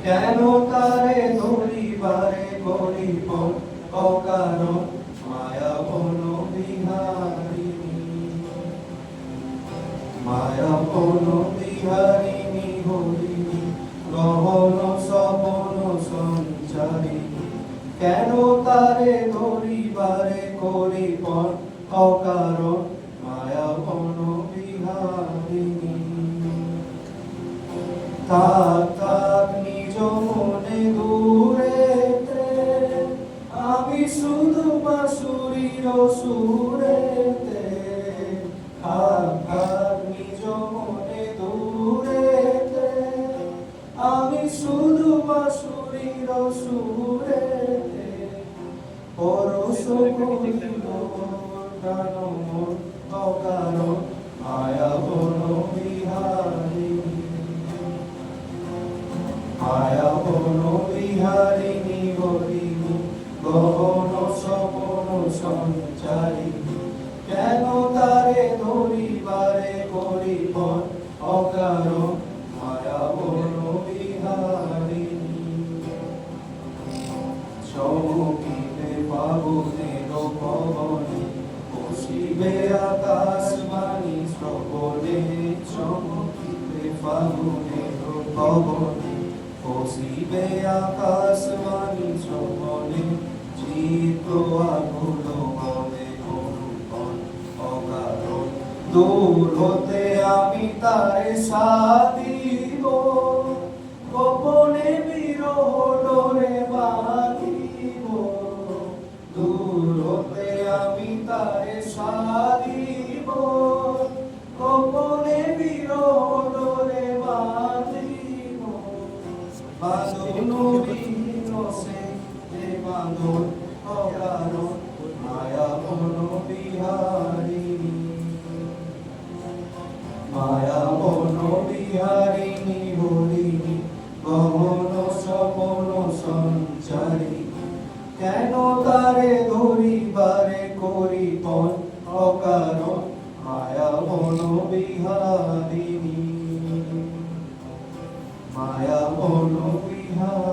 কেন তারে ধরিবারে করিপন অকারণ মায়া বন বিহারিণী, মায়া বন বিহারিণী হরিণী গহন সপন সঞ্চারিণী। কেন তারে ধরিবারে করিপন অকারণ মায়া বন বিহারিণী। থাক থাক নিজ মনে দূরেতে, আমি শুধু বাঁশুরির সুরেতে। থাক থাক নিজ মনে দূরেতে, আমি শুধু বাঁশুরির সুরেতে। পরশ করিল প্রাণ মন অকারণ মায়া বন বিহারিণী, মায়া বন বিহারিণী হরিণী গহন সপন সঞ্চারিণী। কেন তারে ধরিবারে করিপন অকারণ মায়া বন বিহারিণী। চমকিলে ফাগুনের পবনে, বসিবে আকাশবাণী শ্রবণে। চমকিলে ফাগুনের পবনে, বসিবে আকাশবাণী শ্রবণে। চিত্ত আকুল হবে অনুপন অকারণ, দূর হতে আমি তারে সাধিব। গোপনে বিরহ ডোরে বাঁধিব, দূর হতে আমি তারে সাধিব। গোপনে বিরহ ডোরে বাঁধিব। বাঁধন বিহীন সে যে বাঁধন অকারণ মায়া বন বিহারিণী, মায়া বন বিহারিণী হরিণী গহন সপন সঞ্চারিণী। কেন তারে ধরিবারে করিপন অকারণ মায়া বন বিহারিণী, মায়া বন বিহারিণী।